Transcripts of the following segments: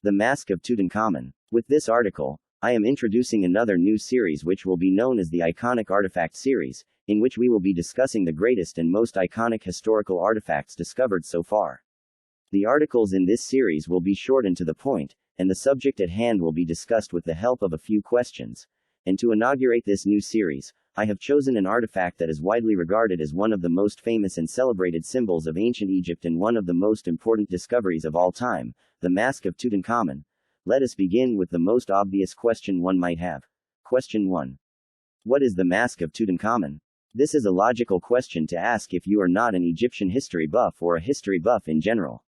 The Mask of Tutankhamun. With this article, I am introducing another new series which will be known as the Iconic Artifact Series, in which we will be discussing the greatest and most iconic historical artifacts discovered so far. The articles in this series will be short and to the point, and the subject at hand will be discussed with the help of a few questions. And to inaugurate this new series, I have chosen an artifact that is widely regarded as one of the most famous and celebrated symbols of ancient Egypt and one of the most important discoveries of all time, the Mask of Tutankhamun. Let us begin with the most obvious question one might have. Question 1. What is the Mask of Tutankhamun? This is a logical question to ask if you are not an Egyptian history buff or a history buff in general.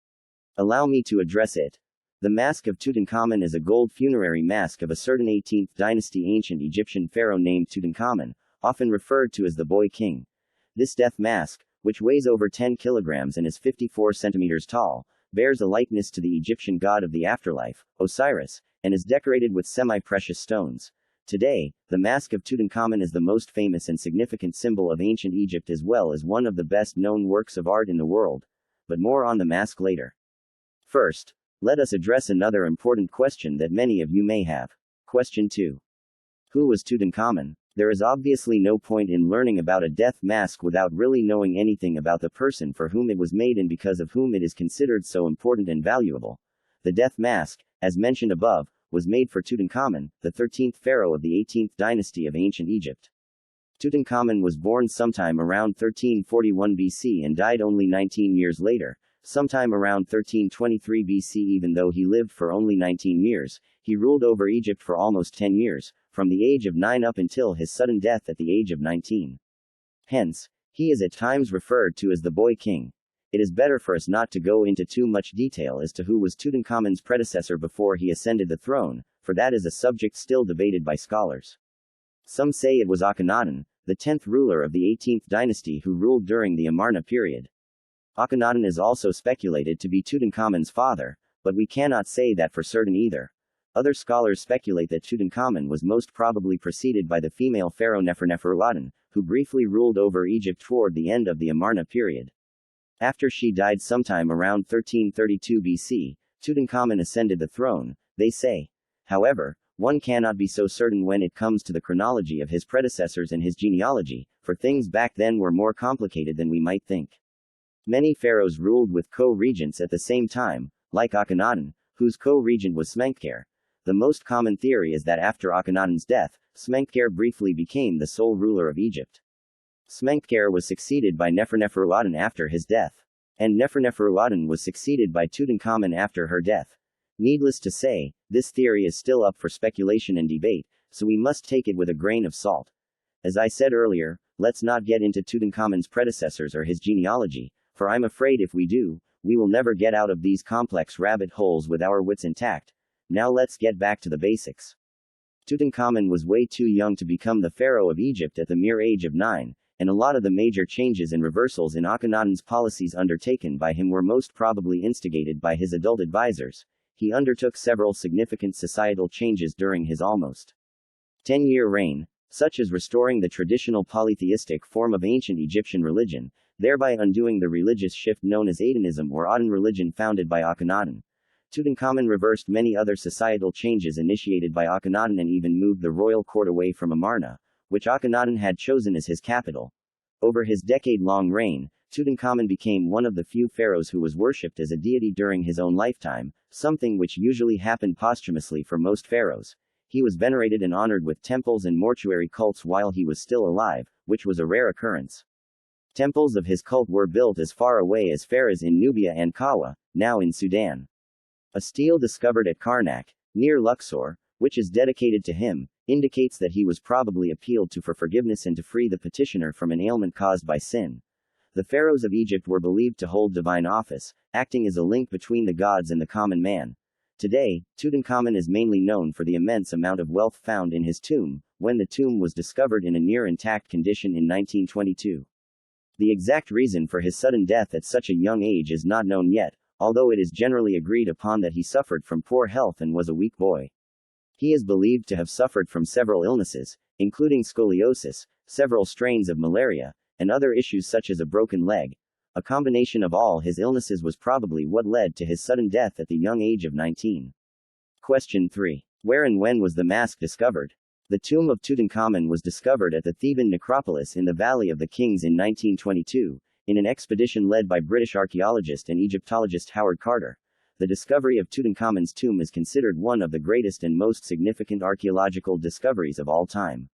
Allow me to address it. The Mask of Tutankhamun is a gold funerary mask of a certain 18th dynasty ancient Egyptian pharaoh named Tutankhamun, often referred to as the Boy King. This death mask, which weighs over 10 kilograms and is 54 centimeters tall, bears a likeness to the Egyptian god of the afterlife, Osiris, and is decorated with semi-precious stones. Today, the Mask of Tutankhamun is the most famous and significant symbol of ancient Egypt as well as one of the best-known works of art in the world. But more on the mask later. First, let us address another important question that many of you may have. Question 2. Who was Tutankhamun? There is obviously no point in learning about a death mask without really knowing anything about the person for whom it was made and because of whom it is considered so important and valuable. The death mask, as mentioned above, was made for Tutankhamun, the 13th pharaoh of the 18th dynasty of ancient Egypt. Tutankhamun was born sometime around 1341 BC and died only 19 years later. Sometime around 1323 BC. Even though he lived for only 19 years, he ruled over Egypt for almost 10 years, from the age of 9 up until his sudden death at the age of 19. Hence, he is at times referred to as the Boy King. It is better for us not to go into too much detail as to who was Tutankhamun's predecessor before he ascended the throne, for that is a subject still debated by scholars. Some say it was Akhenaten, the 10th ruler of the 18th dynasty who ruled during the Amarna period. Akhenaten is also speculated to be Tutankhamun's father, but we cannot say that for certain either. Other scholars speculate that Tutankhamun was most probably preceded by the female pharaoh Neferneferuaten, who briefly ruled over Egypt toward the end of the Amarna period. After she died sometime around 1332 BC, Tutankhamun ascended the throne, they say. However, one cannot be so certain when it comes to the chronology of his predecessors and his genealogy, for things back then were more complicated than we might think. Many pharaohs ruled with co-regents at the same time, like Akhenaten, whose co-regent was Smenkhkare. The most common theory is that after Akhenaten's death, Smenkhkare briefly became the sole ruler of Egypt. Smenkhkare was succeeded by Neferneferuaten after his death. And Neferneferuaten was succeeded by Tutankhamun after her death. Needless to say, this theory is still up for speculation and debate, so we must take it with a grain of salt. As I said earlier, let's not get into Tutankhamun's predecessors or his genealogy, for I'm afraid if we do, we will never get out of these complex rabbit holes with our wits intact. Now let's get back to the basics. Tutankhamun was way too young to become the pharaoh of Egypt at the mere age of 9, and a lot of the major changes and reversals in Akhenaten's policies undertaken by him were most probably instigated by his adult advisors. He undertook several significant societal changes during his almost 10-year reign, such as restoring the traditional polytheistic form of ancient Egyptian religion, thereby undoing the religious shift known as Atenism or Aten religion founded by Akhenaten. Tutankhamun reversed many other societal changes initiated by Akhenaten and even moved the royal court away from Amarna, which Akhenaten had chosen as his capital. Over his decade-long reign, Tutankhamun became one of the few pharaohs who was worshipped as a deity during his own lifetime, something which usually happened posthumously for most pharaohs. He was venerated and honored with temples and mortuary cults while he was still alive, which was a rare occurrence. Temples of his cult were built as far away as Faras in Nubia and Kawa, now in Sudan. A stele discovered at Karnak, near Luxor, which is dedicated to him, indicates that he was probably appealed to for forgiveness and to free the petitioner from an ailment caused by sin. The pharaohs of Egypt were believed to hold divine office, acting as a link between the gods and the common man. Today, Tutankhamun is mainly known for the immense amount of wealth found in his tomb, when the tomb was discovered in a near-intact condition in 1922. The exact reason for his sudden death at such a young age is not known yet, although it is generally agreed upon that he suffered from poor health and was a weak boy. He is believed to have suffered from several illnesses, including scoliosis, several strains of malaria, and other issues such as a broken leg. A combination of all his illnesses was probably what led to his sudden death at the young age of 19. Question 3. Where and when was the mask discovered? The tomb of Tutankhamun was discovered at the Theban necropolis in the Valley of the Kings in 1922, in an expedition led by British archaeologist and Egyptologist Howard Carter. The discovery of Tutankhamun's tomb is considered one of the greatest and most significant archaeological discoveries of all time.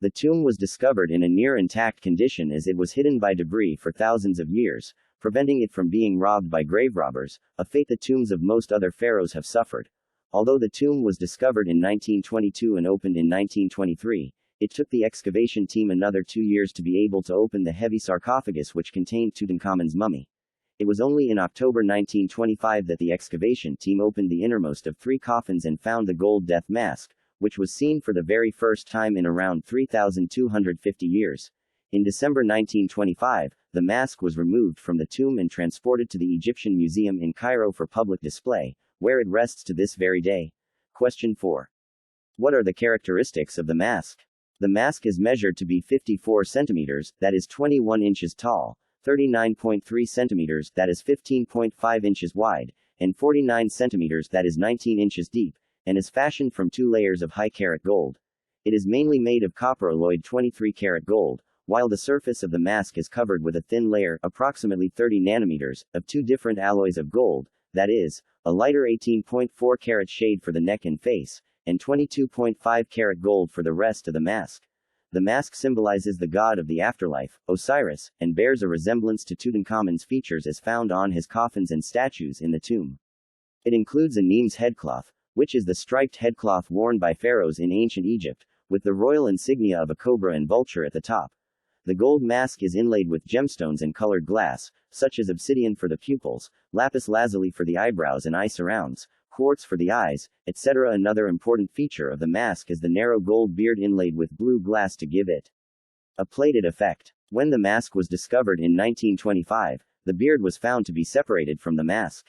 The tomb was discovered in a near-intact condition as it was hidden by debris for thousands of years, preventing it from being robbed by grave robbers, a fate the tombs of most other pharaohs have suffered. Although the tomb was discovered in 1922 and opened in 1923, it took the excavation team another 2 years to be able to open the heavy sarcophagus which contained Tutankhamun's mummy. It was only in October 1925 that the excavation team opened the innermost of 3 coffins and found the gold death mask, which was seen for the very first time in around 3,250 years. In December 1925, the mask was removed from the tomb and transported to the Egyptian Museum in Cairo for public display, where it rests to this very day. Question 4. What are the characteristics of the mask? The mask is measured to be 54 centimeters, that is 21 inches tall, 39.3 centimeters, that is 15.5 inches wide, and 49 centimeters, that is 19 inches deep, and is fashioned from 2 layers of high-carat gold. It is mainly made of copper alloyed 23-carat gold, while the surface of the mask is covered with a thin layer, approximately 30 nanometers, of 2 different alloys of gold, that is, a lighter 18.4-carat shade for the neck and face, and 22.5-carat gold for the rest of the mask. The mask symbolizes the god of the afterlife, Osiris, and bears a resemblance to Tutankhamun's features as found on his coffins and statues in the tomb. It includes a Nemes headcloth, which is the striped headcloth worn by pharaohs in ancient Egypt, with the royal insignia of a cobra and vulture at the top. The gold mask is inlaid with gemstones and colored glass, such as obsidian for the pupils, lapis lazuli for the eyebrows and eye surrounds, quartz for the eyes, etc. Another important feature of the mask is the narrow gold beard inlaid with blue glass to give it a plated effect. When the mask was discovered in 1925, the beard was found to be separated from the mask.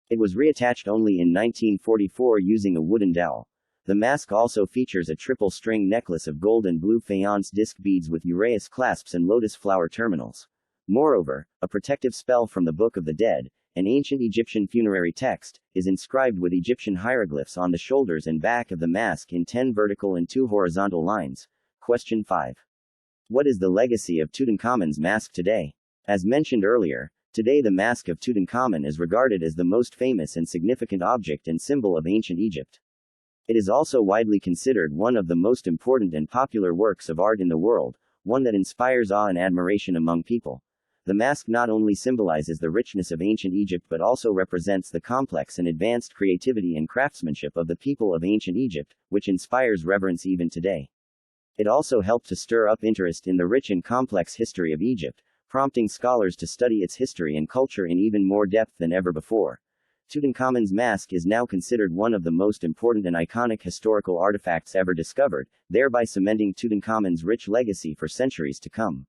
It was reattached only in 1944 using a wooden dowel. The mask also features a triple string necklace of gold and blue faience disc beads with uraeus clasps and lotus flower terminals. Moreover, a protective spell from the Book of the Dead, an ancient Egyptian funerary text, is inscribed with Egyptian hieroglyphs on the shoulders and back of the mask in 10 vertical and 2 horizontal lines. Question 5. What is the legacy of Tutankhamun's mask today? As mentioned earlier, today the Mask of Tutankhamun is regarded as the most famous and significant object and symbol of ancient Egypt. It is also widely considered one of the most important and popular works of art in the world, one that inspires awe and admiration among people. The mask not only symbolizes the richness of ancient Egypt but also represents the complex and advanced creativity and craftsmanship of the people of ancient Egypt, which inspires reverence even today. It also helped to stir up interest in the rich and complex history of Egypt, prompting scholars to study its history and culture in even more depth than ever before. Tutankhamun's mask is now considered one of the most important and iconic historical artifacts ever discovered, thereby cementing Tutankhamun's rich legacy for centuries to come.